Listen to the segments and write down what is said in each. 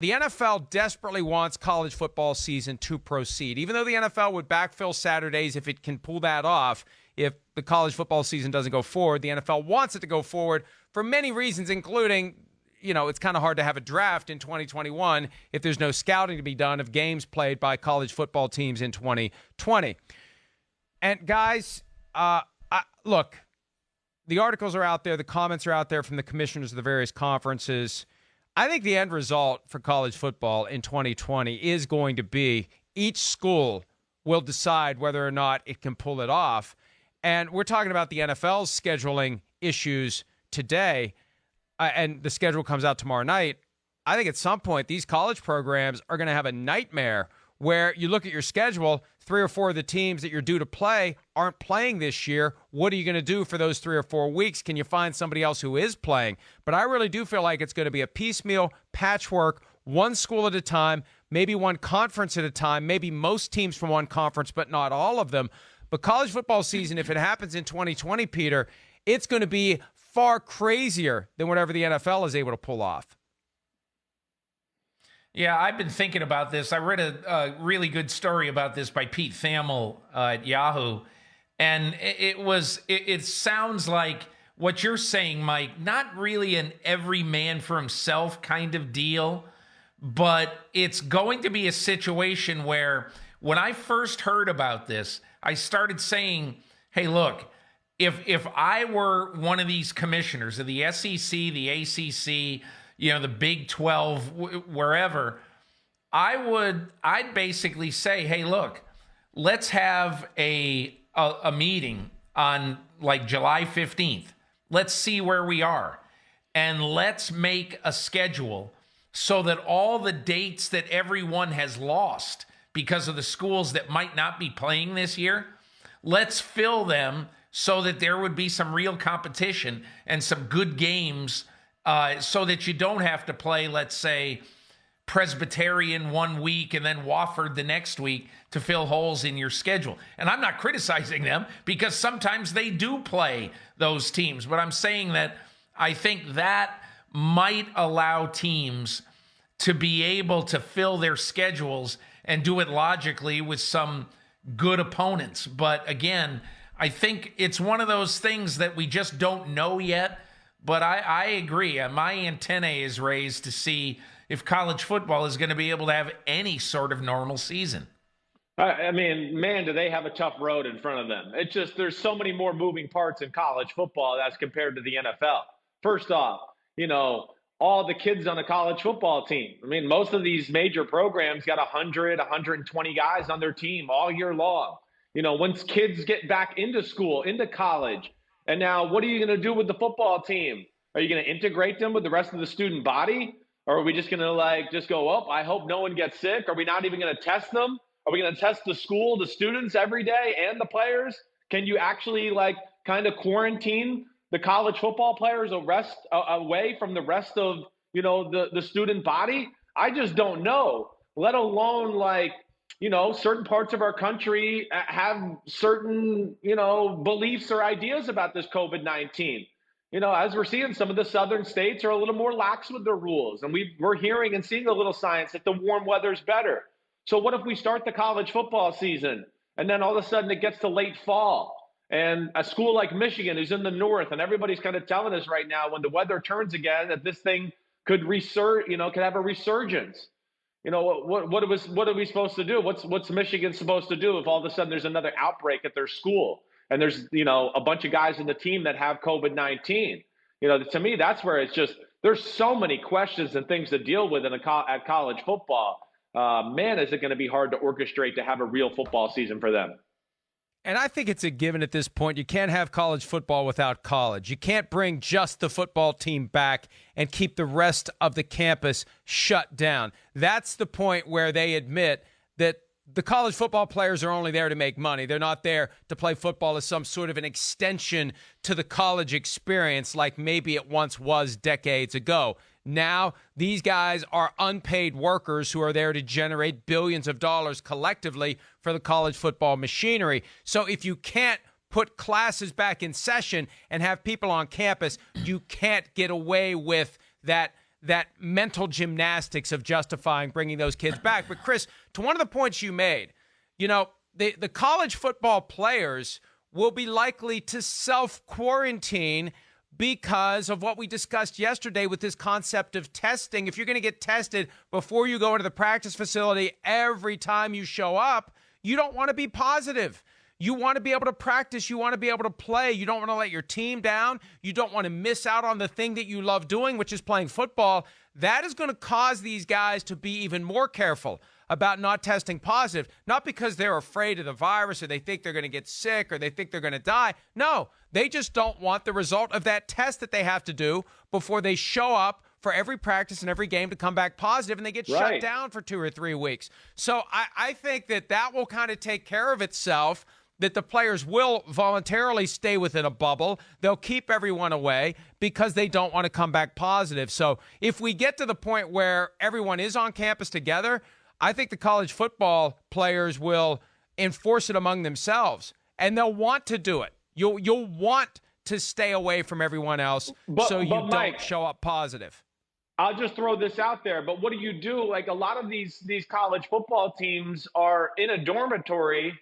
The NFL desperately wants college football season to proceed. Even though the NFL would backfill Saturdays if it can pull that off, if the college football season doesn't go forward, the NFL wants it to go forward for many reasons, including, it's kind of hard to have a draft in 2021 if there's no scouting to be done of games played by college football teams in 2020. And guys, look, the articles are out there, the comments are out there from the commissioners of the various conferences. I think the end result for college football in 2020 is going to be each school will decide whether or not it can pull it off. And we're talking about the NFL's scheduling issues today, and the schedule comes out tomorrow night. I think at some point these college programs are going to have a nightmare where you look at your schedule, 3 or 4 of the teams that you're due to play aren't playing this year. What are you going to do for those 3 or 4 weeks? Can you find somebody else who is playing? But I really do feel like it's going to be a piecemeal patchwork, one school at a time, maybe one conference at a time, maybe most teams from one conference, but not all of them. But college football season, if it happens in 2020, Peter, it's going to be far crazier than whatever the NFL is able to pull off. Yeah, I've been thinking about this. I read a really good story about this by Pete Thamel at Yahoo. And it sounds like what you're saying, Mike, not really an every man for himself kind of deal, but it's going to be a situation where when I first heard about this, I started saying, hey, look, if I were one of these commissioners of the SEC, the ACC, the Big 12, wherever, I'd basically say, hey, look, let's have a meeting on like July 15th. Let's see where we are. And let's make a schedule so that all the dates that everyone has lost because of the schools that might not be playing this year, let's fill them so that there would be some real competition and some good games so that you don't have to play, let's say, Presbyterian one week and then Wofford the next week to fill holes in your schedule. And I'm not criticizing them because sometimes they do play those teams. But I'm saying that I think that might allow teams to be able to fill their schedules and do it logically with some good opponents. But again, I think it's one of those things that we just don't know yet. But I agree. My antennae is raised to see if college football is going to be able to have any sort of normal season. I mean, man, do they have a tough road in front of them. It's just there's so many more moving parts in college football as compared to the NFL. First off, all the kids on a college football team. I mean, most of these major programs got 100, 120 guys on their team all year long. Once kids get back into school, into college, and now what are you going to do with the football team? Are you going to integrate them with the rest of the student body? Or are we just going to just go up? I hope no one gets sick. Are we not even going to test them? Are we going to test the school, the students every day and the players? Can you actually kind of quarantine the college football players away from the rest of, the student body? I just don't know, let alone certain parts of our country have certain, beliefs or ideas about this COVID-19. As we're seeing, some of the southern states are a little more lax with their rules. And we're hearing and seeing a little science that the warm weather's better. So what if we start the college football season and then all of a sudden it gets to late fall and a school like Michigan who's in the north, and everybody's kind of telling us right now when the weather turns again that this thing could could have a resurgence. What are we supposed to do? What's Michigan supposed to do if all of a sudden there's another outbreak at their school and there's a bunch of guys in the team that have COVID-19? To me, that's where it's just there's so many questions and things to deal with at college football. Man, is it going to be hard to orchestrate to have a real football season for them. And I think it's a given at this point. You can't have college football without college. You can't bring just the football team back and keep the rest of the campus shut down. That's the point where they admit that the college football players are only there to make money. They're not there to play football as some sort of an extension to the college experience like maybe it once was decades ago. Now, these guys are unpaid workers who are there to generate billions of dollars collectively for the college football machinery. So if you can't put classes back in session and have people on campus, you can't get away with that that mental gymnastics of justifying bringing those kids back. But Chris, to one of the points you made, the college football players will be likely to self-quarantine because of what we discussed yesterday with this concept of testing. If you're going to get tested before you go into the practice facility every time you show up, you don't want to be positive. You want to be able to practice. You want to be able to play. You don't want to let your team down. You don't want to miss out on the thing that you love doing, which is playing football. That is going to cause these guys to be even more careful about not testing positive, not because they're afraid of the virus or they think they're going to get sick or they think they're going to die. No, they just don't want the result of that test that they have to do before they show up for every practice and every game to come back positive, and they get shut down for 2 or 3 weeks. So I think that will kind of take care of itself, that the players will voluntarily stay within a bubble. They'll keep everyone away because they don't want to come back positive. So if we get to the point where everyone is on campus together, I think the college football players will enforce it among themselves, and they'll want to do it. You'll want to stay away from everyone else so you don't show up positive. I'll just throw this out there, but what do you do? Like, a lot of these college football teams are in a dormitory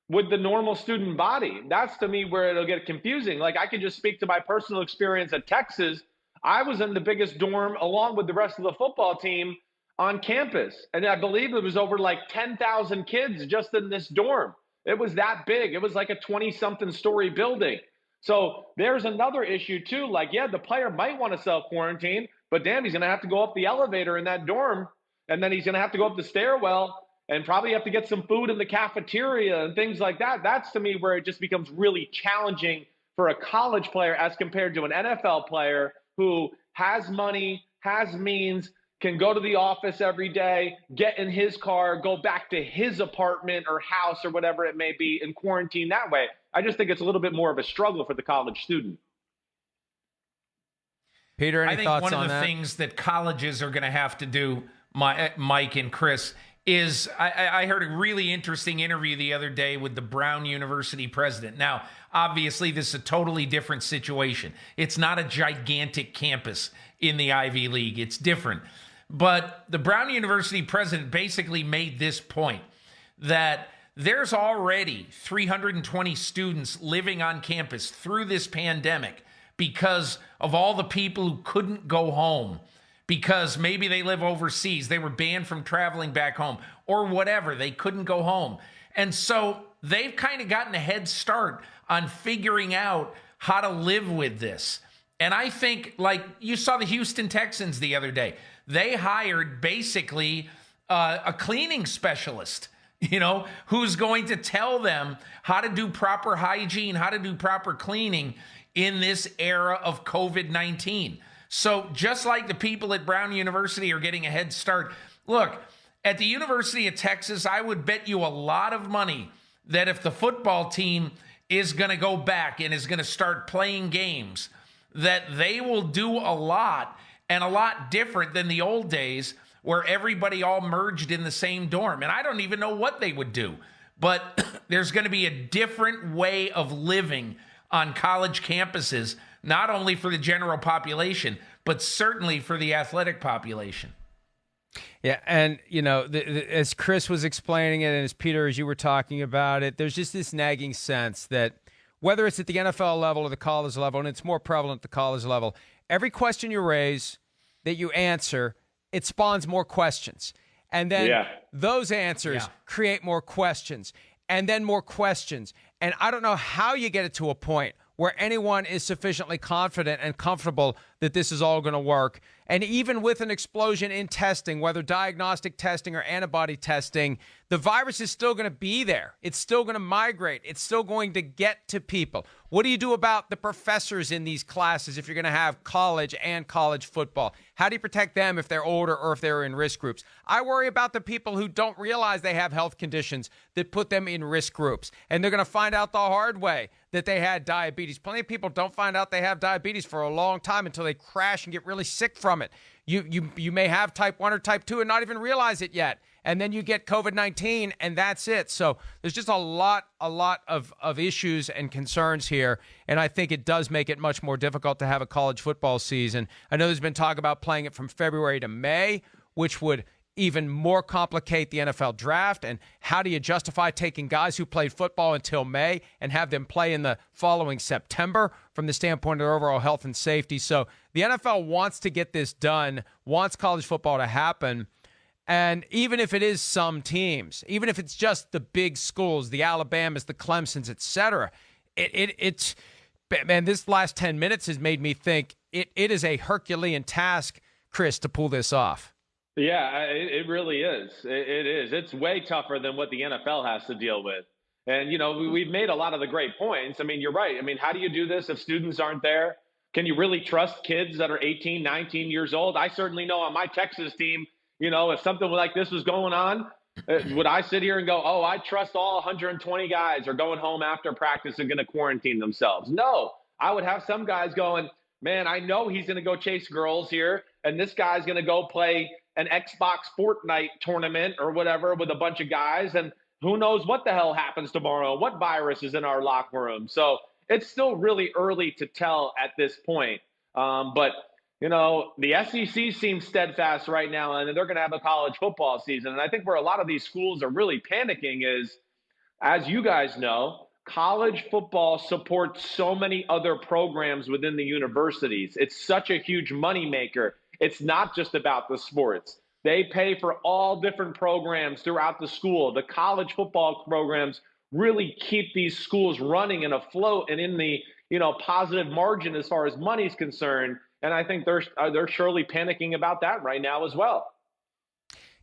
with the normal student body. That's, to me, where it'll get confusing. Like, I can just speak to my personal experience at Texas. I was in the biggest dorm along with the rest of the football team on campus. And I believe it was over like 10,000 kids just in this dorm. It was that big. It was like a 20-something story building. So there's another issue too. Like, yeah, the player might want to self-quarantine, but damn, he's going to have to go up the elevator in that dorm. And then he's going to have to go up the stairwell and probably have to get some food in the cafeteria and things like that. That's, to me, where it just becomes really challenging for a college player as compared to an NFL player who has money, has means, can go to the office every day, get in his car, go back to his apartment or house or whatever it may be, and quarantine that way. I just think it's a little bit more of a struggle for the college student. Peter, any thoughts on that? I think one of the things that colleges are going to have to do, Mike and Chris, is I heard a really interesting interview the other day with the Brown University president. Now, obviously, this is a totally different situation. It's not a gigantic campus in the Ivy League. It's different. But the Brown University president basically made this point, that there's already 320 students living on campus through this pandemic because of all the people who couldn't go home, because maybe they live overseas, they were banned from traveling back home, or whatever, they couldn't go home. And so they've kind of gotten a head start on figuring out how to live with this. And I think, like, you saw the Houston Texans the other day. They hired basically a cleaning specialist, who's going to tell them how to do proper hygiene, how to do proper cleaning in this era of COVID-19. So just like the people at Brown University are getting a head start, look, at the University of Texas, I would bet you a lot of money that if the football team is going to go back and is going to start playing games, that they will do a lot and a lot different than the old days where everybody all merged in the same dorm. And I don't even know what they would do, but there's going to be a different way of living on college campuses, not only for the general population, but certainly for the athletic population. Yeah, and, as Chris was explaining it, and as Peter, as you were talking about it, there's just this nagging sense that whether it's at the NFL level or the college level, and it's more prevalent at the college level, every question you raise that you answer, it spawns more questions. And then those answers create more questions, and then more questions. And I don't know how you get it to a point where anyone is sufficiently confident and comfortable that this is all going to work. And even with an explosion in testing, whether diagnostic testing or antibody testing, the virus is still going to be there. It's still going to migrate. It's still going to get to people. What do you do about the professors in these classes if you're going to have college and college football? How do you protect them if they're older or if they're in risk groups? I worry about the people who don't realize they have health conditions that put them in risk groups. And they're going to find out the hard way that they had diabetes. Plenty of people don't find out they have diabetes for a long time until they really crash and get really sick from it. You may have type 1 or type 2 and not even realize it yet. And then you get COVID-19 and that's it. So there's just a lot of issues and concerns here. And I think it does make it much more difficult to have a college football season. I know there's been talk about playing it from February to May, which would even more complicate the NFL draft. And how do you justify taking guys who played football until May and have them play in the following September from the standpoint of their overall health and safety? So the NFL wants to get this done, wants college football to happen. And even if it is some teams, even if it's just the big schools, the Alabamas, the Clemsons, et cetera, it's, man, this last 10 minutes has made me think it is a Herculean task, Chris, to pull this off. Yeah, it really is. It is. It's way tougher than what the NFL has to deal with. And, you know, we've made a lot of the great points. I mean, you're right. I mean, how do you do this if students aren't there? Can you really trust kids that are 18, 19 years old? I certainly know on my Texas team, you know, if something like this was going on, would I sit here and go, oh, I trust all 120 guys are going home after practice and going to quarantine themselves? No, I would have some guys going, man, I know he's going to go chase girls here, and this guy's going to go play an Xbox Fortnite tournament or whatever with a bunch of guys, and who knows what the hell happens tomorrow, what virus is in our locker room. So it's still really early to tell at this point. But you know, the SEC seems steadfast right now, and they're going to have a college football season. And I think where a lot of these schools are really panicking is, as you guys know, college football supports so many other programs within the universities. It's such a huge moneymaker. It's not just about the sports. They pay for all different programs throughout the school. The college football programs really keep these schools running and afloat and in the, you know, positive margin as far as money's concerned. And I think they're surely panicking about that right now as well.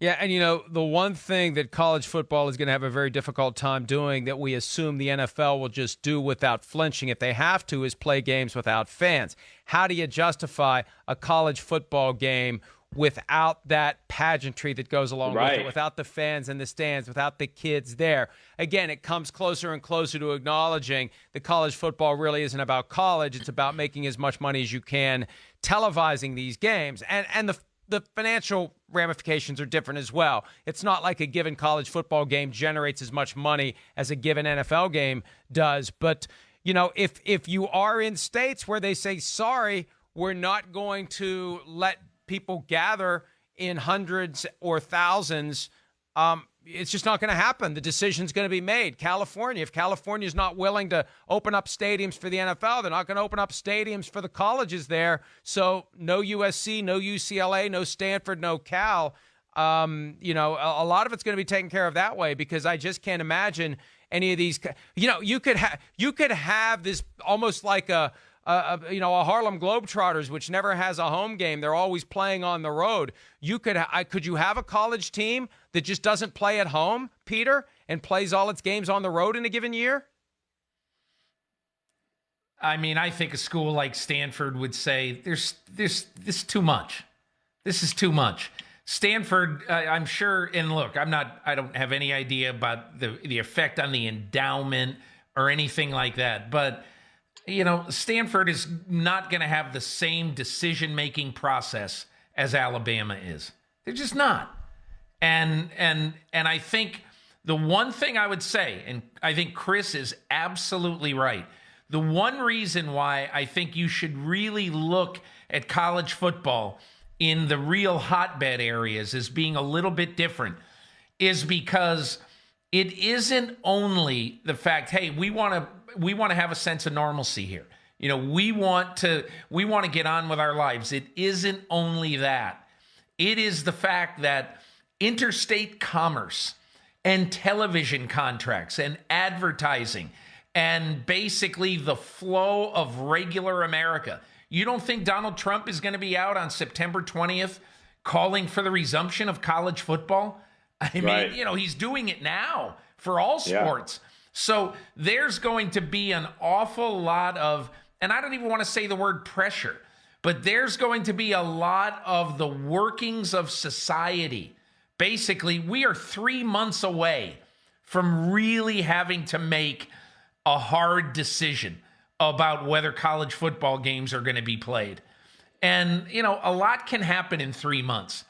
Yeah, and you know, the one thing that college football is going to have a very difficult time doing that we assume the NFL will just do without flinching if they have to is play games without fans. How do you justify a college football game without that pageantry that goes along with it, without the fans in the stands, without the kids there? Again, it comes closer and closer to acknowledging that college football really isn't about college. It's about making as much money as you can televising these games. And the financial ramifications are different as well. It's not like a given college football game generates as much money as a given NFL game does. But, you know, if you are in states where they say, sorry, we're not going to let people gather in hundreds or thousands, it's just not going to happen. The decision's going to be made. California, if California is not willing to open up stadiums for the NFL, they're not going to open up stadiums for the colleges there. So no USC, no UCLA, no Stanford, no Cal. You know, a lot of it's going to be taken care of that way, because I just can't imagine any of these. You know, you could have this almost like a Harlem Globetrotters, which never has a home game. They're always playing on the road. Could you have a college team that just doesn't play at home, Peter, and plays all its games on the road in a given year? I mean, I think a school like Stanford would say, this is too much. This is too much. Stanford, I'm sure, and look, I don't have any idea about the effect on the endowment or anything like that, but you know, Stanford is not going to have the same decision-making process as Alabama is. They're just not. And I think the one thing I would say, and I think Chris is absolutely right, the one reason why I think you should really look at college football in the real hotbed areas as being a little bit different is because it isn't only the fact, hey, we want to have a sense of normalcy here. You know, we want to get on with our lives. It isn't only that. It is the fact that interstate commerce and television contracts and advertising and basically the flow of regular America. You don't think Donald Trump is going to be out on September 20th calling for the resumption of college football? I mean, you know, he's doing it now for all sports. Yeah. So there's going to be an awful lot of, and I don't even want to say the word pressure, but there's going to be a lot of the workings of society. Basically, we are 3 months away from really having to make a hard decision about whether college football games are going to be played. And, a lot can happen in 3 months.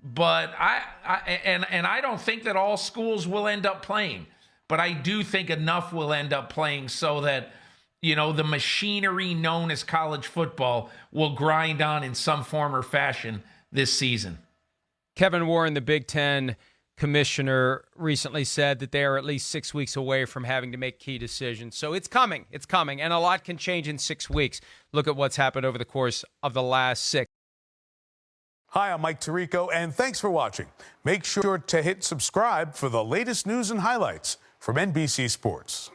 But I don't think that all schools will end up playing. But I do think enough will end up playing so that, the machinery known as college football will grind on in some form or fashion this season. Kevin Warren, the Big Ten commissioner, recently said that they are at least 6 weeks away from having to make key decisions. So it's coming. It's coming. And a lot can change in 6 weeks. Look at what's happened over the course of the last 6. Hi, I'm Mike Tirico, and thanks for watching. Make sure to hit subscribe for the latest news and highlights from NBC Sports.